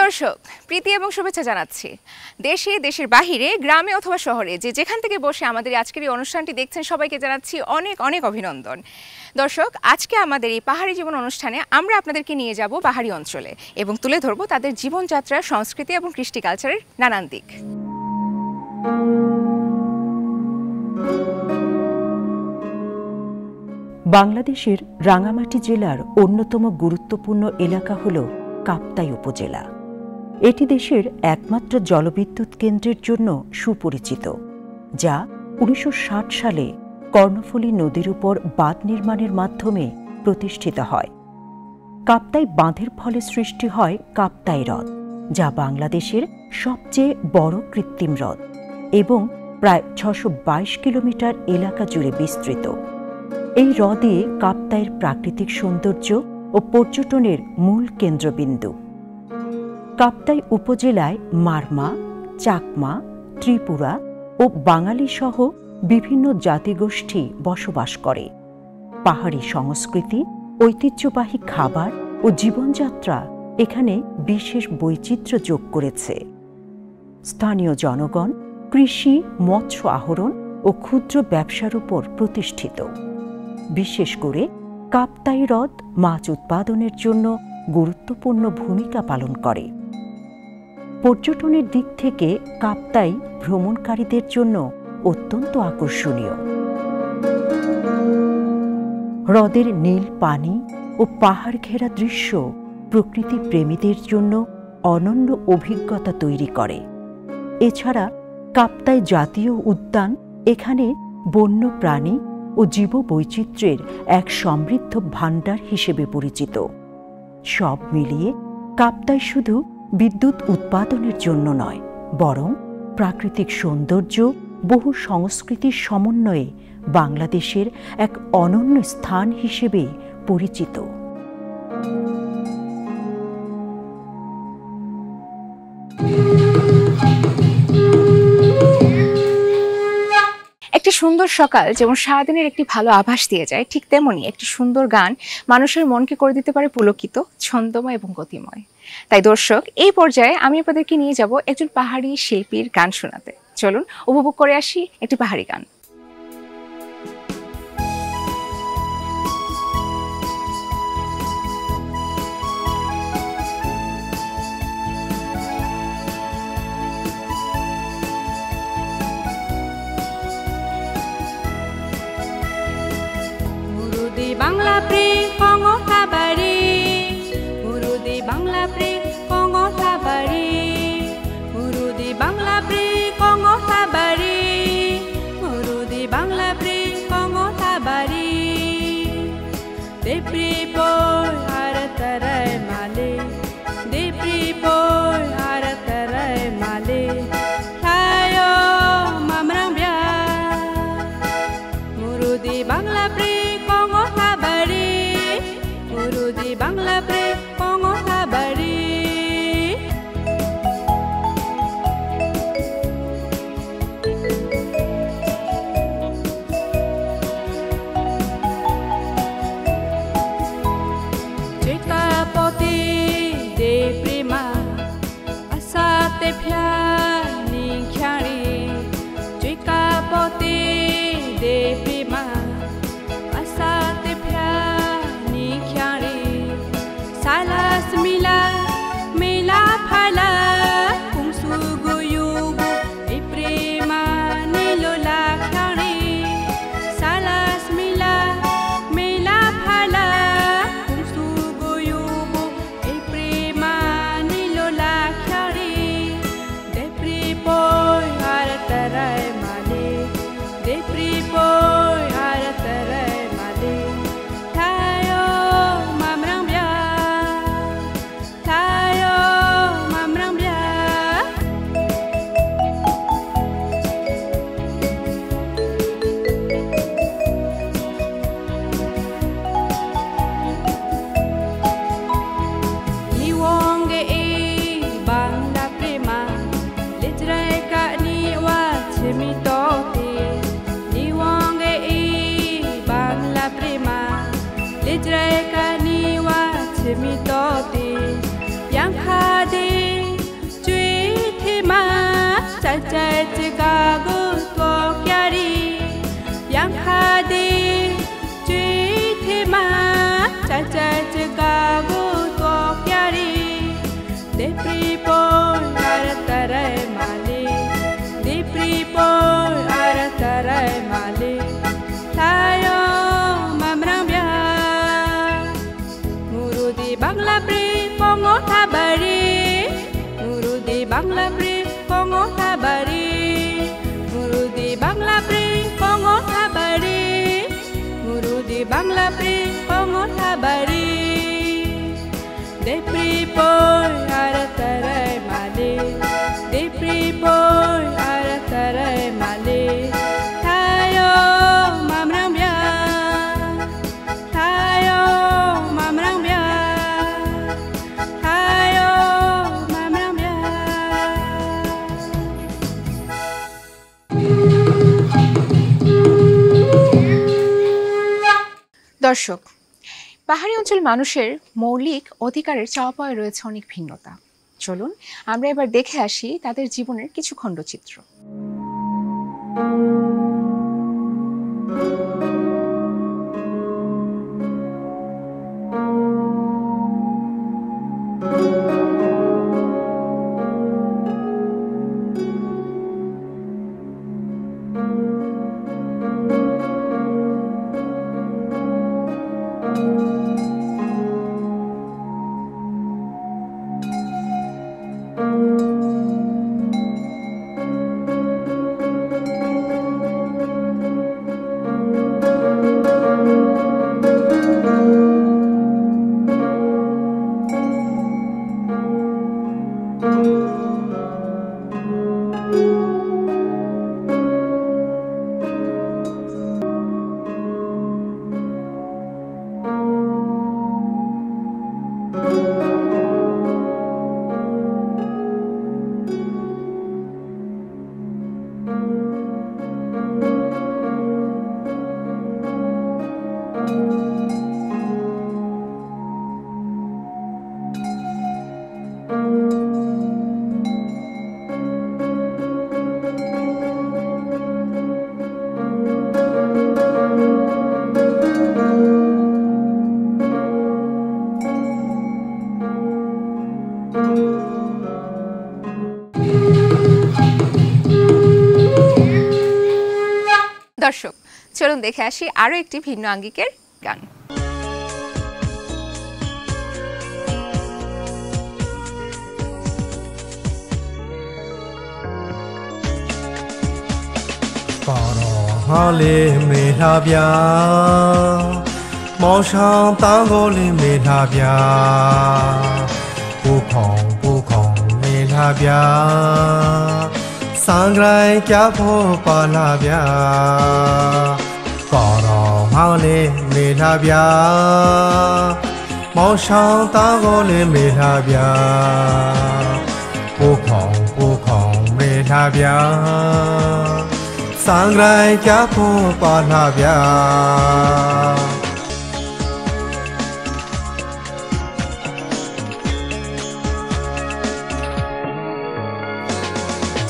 দর্শক, প্রীতি এবং শুভেচ্ছা জানাচ্ছি। দেশে, দেশের বাহিরে, গ্রামে অথবা শহরে যে যেখান থেকে বসে আমাদের আজকের এই অনুষ্ঠানটি দেখছেন সবাইকে জানাচ্ছি অনেক অনেক অভিনন্দন। দর্শক, আজকে আমাদের এই পাহাড়ি জীবন অনুষ্ঠানে আমরা আপনাদেরকে নিয়ে যাব পাহাড়ি অঞ্চলে এবং তুলে ধরব তাদের জীবনযাত্রা, সংস্কৃতি এবং কৃষ্টি কালচারের নানান দিক। বাংলাদেশের রাঙ্গামাটি জেলার অন্যতম গুরুত্বপূর্ণ এলাকা হল কাপ্তাই উপজেলা। এটি দেশের একমাত্র জলবিদ্যুৎ কেন্দ্রের জন্য সুপরিচিত, যা 1960 সালে কর্ণফুলী নদীর উপর বাঁধ নির্মাণের মাধ্যমে প্রতিষ্ঠিত হয়। কাপ্তাই বাঁধের ফলে সৃষ্টি হয় কাপ্তাই হ্রদ, যা বাংলাদেশের সবচেয়ে বড় কৃত্রিম হ্রদ এবং প্রায় 622 কিলোমিটার এলাকা জুড়ে বিস্তৃত। এই হ্রদে কাপ্তাইয়ের প্রাকৃতিক সৌন্দর্য ও পর্যটনের মূল কেন্দ্রবিন্দু। কাপ্তাই উপজেলায় মারমা, চাকমা, ত্রিপুরা ও বাঙালি সহ বিভিন্ন জাতিগোষ্ঠী বসবাস করে। পাহাড়ি সংস্কৃতি, ঐতিহ্যবাহী খাবার ও জীবনযাত্রা এখানে বিশেষ বৈচিত্র্য যোগ করেছে। স্থানীয় জনগণ কৃষি, মৎস্য আহরণ ও ক্ষুদ্র ব্যবসার উপর প্রতিষ্ঠিত। বিশেষ করে কাপ্তাই হ্রদ মাছ উৎপাদনের জন্য গুরুত্বপূর্ণ ভূমিকা পালন করে। পর্যটনের দিক থেকে কাপ্তাই ভ্রমণকারীদের জন্য অত্যন্ত আকর্ষণীয়। হ্রদের নীল পানি ও পাহাড় ঘেরা দৃশ্য প্রকৃতি প্রেমীদের জন্য অনন্য অভিজ্ঞতা তৈরি করে। এছাড়া কাপ্তাই জাতীয় উদ্যান এখানে বন্য প্রাণী ও জীববৈচিত্র্যের এক সমৃদ্ধ ভাণ্ডার হিসেবে পরিচিত। সব মিলিয়ে কাপ্তাই শুধু বিদ্যুৎ উৎপাদনের জন্য নয়, বরং প্রাকৃতিক সৌন্দর্য, বহু সংস্কৃতির সমন্বয়ে বাংলাদেশের এক অনন্য স্থান হিসেবে পরিচিত। একটি সুন্দর সকাল যেমন সারাদিনের একটি ভালো আভাস দিয়ে যায়, ঠিক তেমনি একটি সুন্দর গান মানুষের মনকে করে দিতে পারে পুলকিত, ছন্দময় এবং গতিময়। তাই দর্শক, এই পর্যায়ে আমি আপনাদেরকে নিয়ে যাব একজন পাহাড়ি শিল্পীর গান শোনাতে। চলুন উপভোগ করে আসি একটি পাহাড়ি গান। বাংলা প্রেম কঙতা বাড়ি, মুরুদি বাংলা প্রেম কঙতা বাড়ি, মুরুদি বাংলা প্রেম কঙতা বাড়ি, মুরুদি বাংলা প্রেম কঙতা বাড়ি। দেপ্রি বই আর তারায় মালে, দেপ্রি বই আর তারায় মালে, তায়ো মামরাং বিয়া। মুরুদি বাংলা প্রেম মুরুদি 가고 또끼리 양카디 쥐티마 가고 또끼리 데프리볼 아라타라의 말리 데프리볼 아라타라의 말리 타요 맘랑비야 무르디 방라프리 뽕오 타바리 무르디 방라프리 뽕오 타바리 무르디 방라프리 뽕오 타바리 무르디 방라프리 뽕오 타바리 데프리볼 아라타라의 말리 데프리볼 아라타라의 말리 타요 맘랑비야 타요 맘랑비야 타요 맘랑비야 দর্শক, পাহাড়ি অঞ্চল মানুষের মৌলিক অধিকারের চাওয়া পাওয়ায় রয়েছে অনেক ভিন্নতা। চলুন আমরা এবার দেখে আসি তাদের জীবনের কিছু খণ্ডচিত্র। দর্শক, চলুন দেখে আসি আরো একটি ভিন্ন আঙ্গিকের গান। Hale mehlabya, maushang tangole mehlabya, bukong mehlabya, sangrai kya pho palabya, karong hale mehlabya, maushang tangole mehlabya, bukong mehlabya. Sangrai kya pho palabya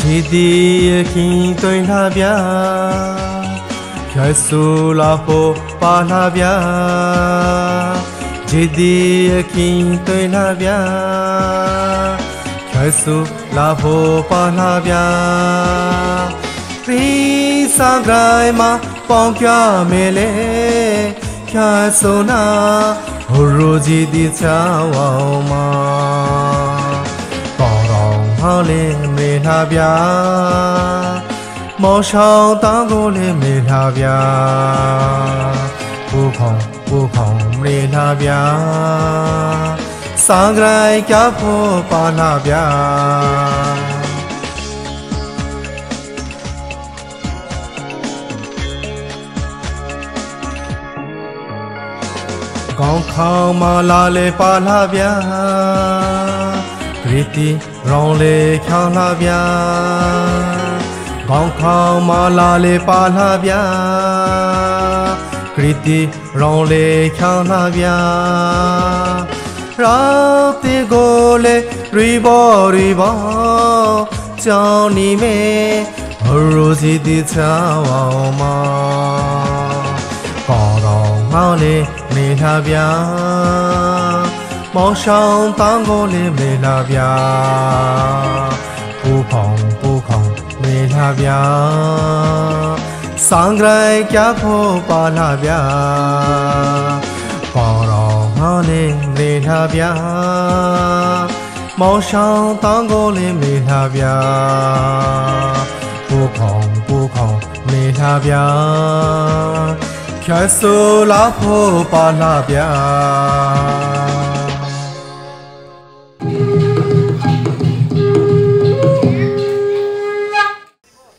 Jidi kin toy labya Kyasu la pho palabya Jidi kin toy labya Kyasu la pho palabya Sangrai ma pongkya mele kya sona horoji di chawao ma Parong hale mehlabya Maushang tangole mehlabya Bukong mehlabya Sangrai kya pho palabya Gong khao ma la le pa la bya Kriti rong le khyang la bya Gong khao ma la le pa la bya Kriti rong le khyang la bya Rao te go le ribo 叫你妹如此的骄傲吗？高到哪里没他边，毛上当过里没他边，不碰没他边，上来家婆把他边，高到哪里没他边，毛上当过里没他边，不碰没他边。开始拉破把拉边。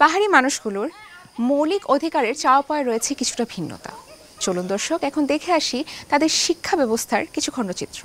পাহাড়ি মানুষগুলোর মৌলিক অধিকারের চাওয়া পাওয়ায় রয়েছে কিছুটা ভিন্নতা। চলুন দর্শক এখন দেখে আসি তাদের শিক্ষা ব্যবস্থার কিছু খণ্ডচিত্র।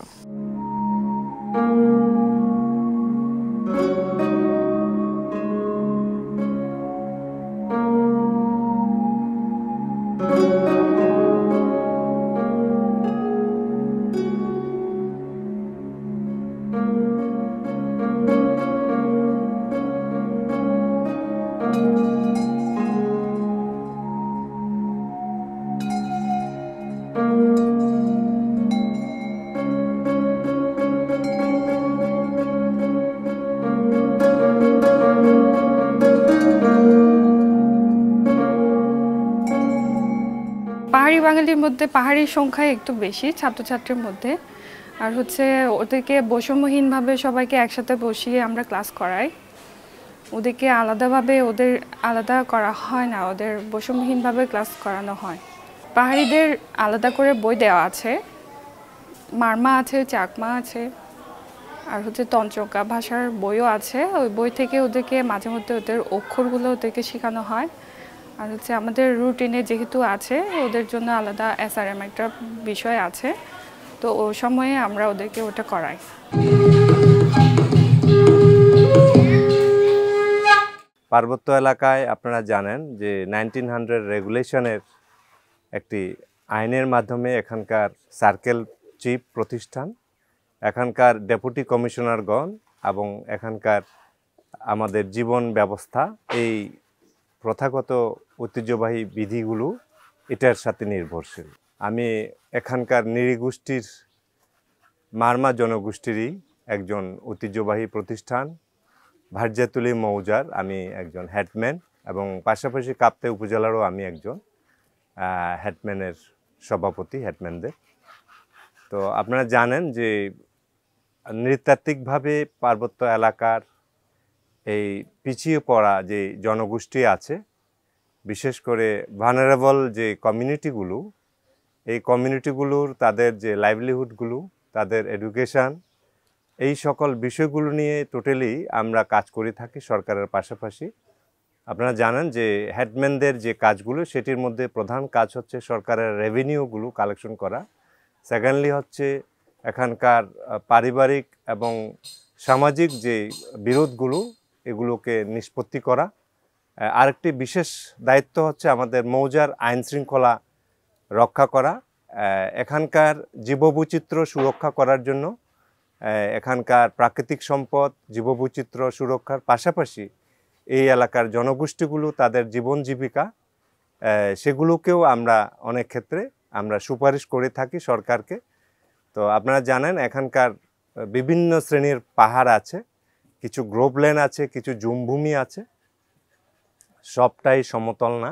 পাহাড়ি বাঙালির মধ্যে পাহাড়ির সংখ্যা একটু বেশি ছাত্রছাত্রীর মধ্যে, আর হচ্ছে ওদেরকে বৈষম্যহীনভাবে সবাইকে একসাথে বসিয়ে আমরা ক্লাস করাই। ওদেরকে আলাদাভাবে আলাদা করা হয় না, ওদের বৈষম্যহীনভাবে ক্লাস করানো হয়। পাহাড়িদের আলাদা করে বই দেওয়া আছে, মারমা আছে, চাকমা আছে, আর হচ্ছে তঞ্চকা ভাষার বইও আছে। ওই বই থেকে ওদেরকে মাঝে মধ্যে ওদের অক্ষরগুলো ওদেরকে শেখানো হয়। আর হচ্ছে আমাদের রুটিনে যেহেতু আছে, ওদের জন্য আলাদা SRM একটা বিষয় আছে, তো ওই সময়ে আমরা ওদেরকে ওটা করাই। পার্বত্য এলাকায় আপনারা জানেন যে 1900 রেগুলেশনের একটি আইনের মাধ্যমে এখানকার সার্কেল চিফ প্রতিষ্ঠান, এখানকার ডেপুটি কমিশনারগণ এবং এখানকার আমাদের জীবন ব্যবস্থা, এই প্রথাগত ঐতিহ্যবাহী বিধিগুলো এটার সাথে নির্ভরশীল। আমি এখানকার নৃগোষ্ঠীর মারমা জনগোষ্ঠীরই একজন ঐতিহ্যবাহী প্রতিষ্ঠান ভার্যাতুলি মৌজার আমি একজন হেডম্যান, এবং পাশাপাশি কাপ্তাই উপজেলারও আমি একজন হেডম্যানের সভাপতি, হেডম্যানদের। তো আপনারা জানেন যে নৃতাত্ত্বিকভাবে পার্বত্য এলাকার এই পিছিয়ে পড়া যে জনগোষ্ঠী আছে, বিশেষ করে ভানারেবল যে কমিউনিটিগুলো, এই কমিউনিটিগুলোর তাদের যে লাইভলিহুডগুলো, তাদের এডুকেশান, এই সকল বিষয়গুলো নিয়ে টোটালি আমরা কাজ করে থাকি সরকারের পাশাপাশি। আপনারা জানেন যে হেডম্যানদের যে কাজগুলো, সেটির মধ্যে প্রধান কাজ হচ্ছে সরকারের রেভিনিউগুলো কালেকশন করা। সেকেন্ডলি হচ্ছে এখানকার পারিবারিক এবং সামাজিক যে বিরোধগুলো, এগুলোকে নিষ্পত্তি করা। আরেকটি বিশেষ দায়িত্ব হচ্ছে আমাদের মৌজার আইন শৃঙ্খলা রক্ষা করা। এখানকার জীববৈচিত্র্য সুরক্ষা করার জন্য এখানকার প্রাকৃতিক সম্পদ, জীববৈচিত্র্য সুরক্ষার পাশাপাশি এই এলাকার জনগোষ্ঠীগুলো তাদের জীবন জীবিকা, সেগুলোকেও আমরা অনেক ক্ষেত্রে আমরা সুপারিশ করে থাকি সরকারকে। তো আপনারা জানেন এখানকার বিভিন্ন শ্রেণীর পাহাড় আছে, কিছু গ্রোভল্যান্ড আছে, কিছু জুমভূমি আছে, সবটাই সমতল না।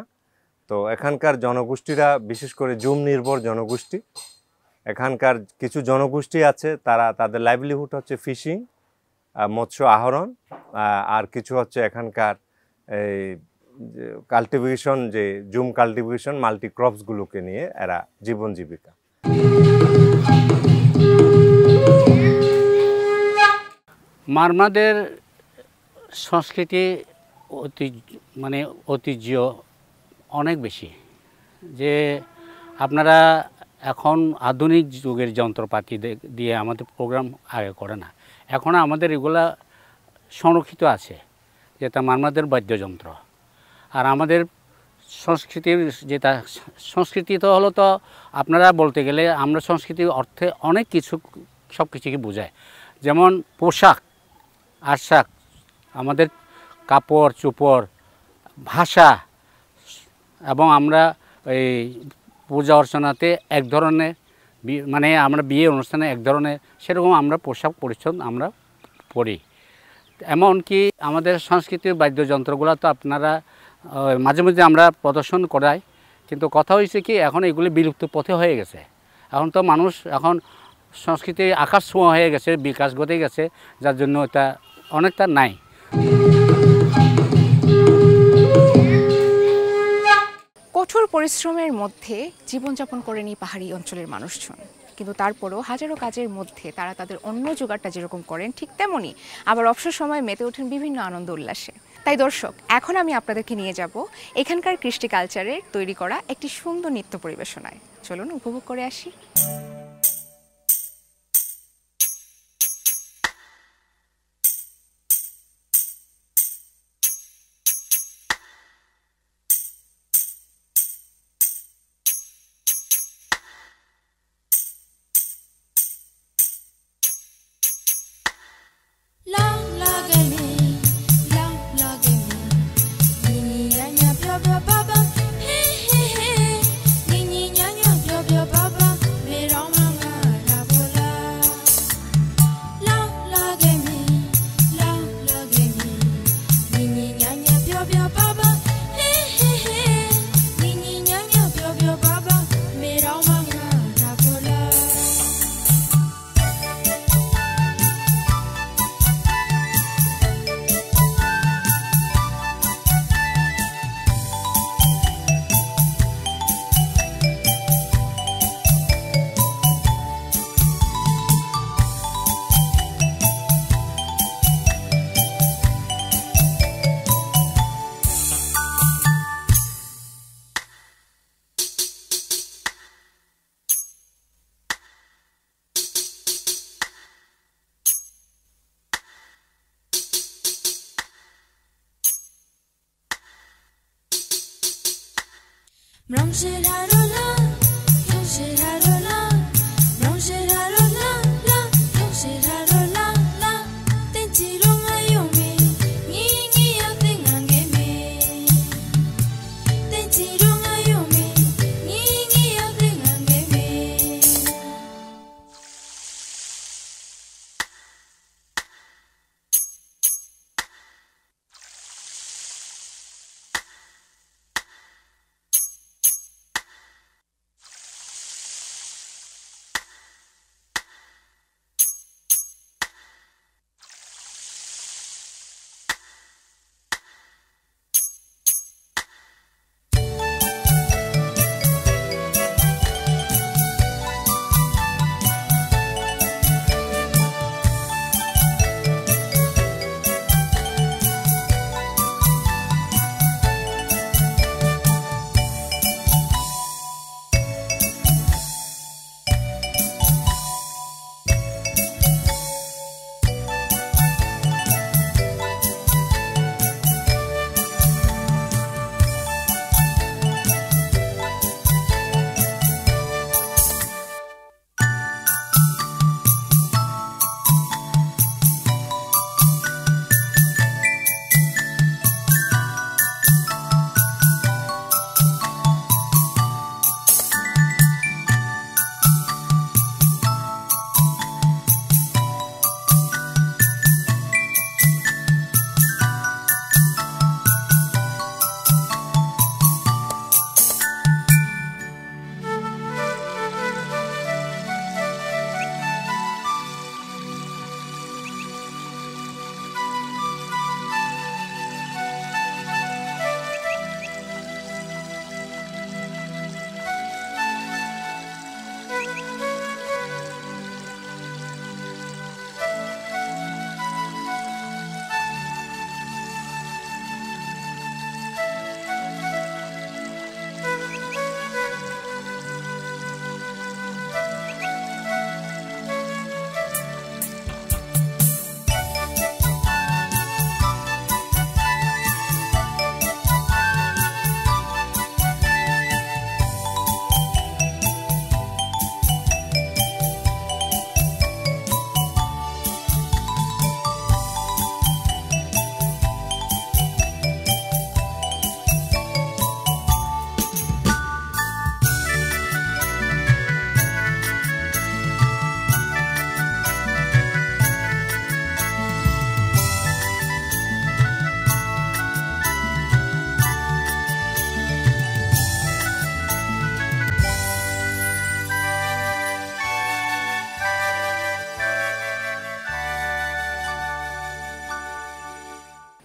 তো এখানকার জনগোষ্ঠীরা বিশেষ করে জুম নির্ভর জনগোষ্ঠী। এখানকার কিছু জনগোষ্ঠী আছে, তারা তাদের লাইভলিহুড হচ্ছে ফিশিং, মৎস্য আহরণ, আর কিছু হচ্ছে এখানকার এই কাল্টিভেশন, যে জুম কাল্টিভেশন, মাল্টি ক্রপসগুলোকে নিয়ে এরা জীবন জীবিকা। মারমাদের সংস্কৃতি ঐতিহ্য অনেক বেশি, যে আপনারা এখন আধুনিক যুগের যন্ত্রপাতি দিয়ে আমাদের প্রোগ্রাম আগে করে না, এখন আমাদের এগুলা সংরক্ষিত আছে, যেটা মারমাদের বাদ্যযন্ত্র। আর আমাদের সংস্কৃতির যেটা সংস্কৃতি তো হলো, তো আপনারা বলতে গেলে আমরা সংস্কৃতির অর্থে অনেক কিছু, সব কিছুকে বোঝায়। যেমন পোশাক আশাক, আমাদের কাপড় চোপড়, ভাষা, এবং আমরা এই পূজা অর্চনাতে এক ধরনের মানে আমরা বিয়ে অনুষ্ঠানে এক ধরনের সেরকম আমরা পোশাক পরিচ্ছদ আমরা পরি। এমনকি আমাদের সাংস্কৃতিক বাদ্যযন্ত্রগুলো তো আপনারা মাঝে মাঝে আমরা প্রদর্শন করাই, কিন্তু কথা হয়েছে কি এখন এগুলি বিলুপ্ত পথে হয়ে গেছে। এখন তো মানুষ এখন সংস্কৃতি আকাশ ছোঁয়া হয়ে গেছে, বিকাশ ঘটে গেছে, যার জন্য এটা অনেকটা নাই। কঠোর পরিশ্রমের মধ্যে জীবনযাপন করেন এই পাহাড়ি অঞ্চলের মানুষজন, কিন্তু তারপরও হাজারো কাজের মধ্যে তারা তাদের অন্য জোগাড়টা যেরকম করেন ঠিক তেমনই আবার অবসর সময় মেতে ওঠেন বিভিন্ন আনন্দ উল্লাসে। তাই দর্শক, এখন আমি আপনাদেরকে নিয়ে যাব এখানকার কৃষ্টি কালচারের তৈরি করা একটি সুন্দর নৃত্য পরিবেশনায়। চলুন উপভোগ করে আসি।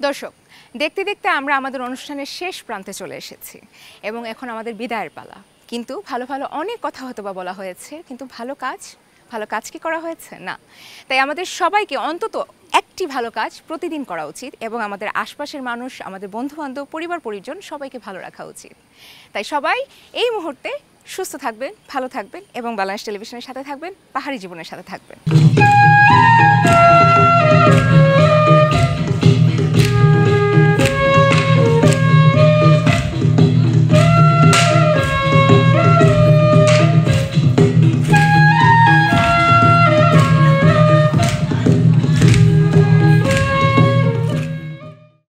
দর্শক, দেখতে দেখতে আমরা আমাদের অনুষ্ঠানের শেষ প্রান্তে চলে এসেছি এবং এখন আমাদের বিদায়ের পালা। কিন্তু ভালো ভালো অনেক কথা হয়তো বা বলা হয়েছে, কিন্তু ভালো কাজ কি করা হয়েছে না। তাই আমাদের সবাইকে অন্তত একটি ভালো কাজ প্রতিদিন করা উচিত এবং আমাদের আশপাশের মানুষ, আমাদের বন্ধুবান্ধব, পরিবার পরিজন সবাইকে ভালো রাখা উচিত। তাই সবাই এই মুহূর্তে সুস্থ থাকবেন, ভালো থাকবেন এবং বাংলাদেশ টেলিভিশনের সাথে থাকবেন, পাহাড়ি জীবনের সাথে থাকবেন।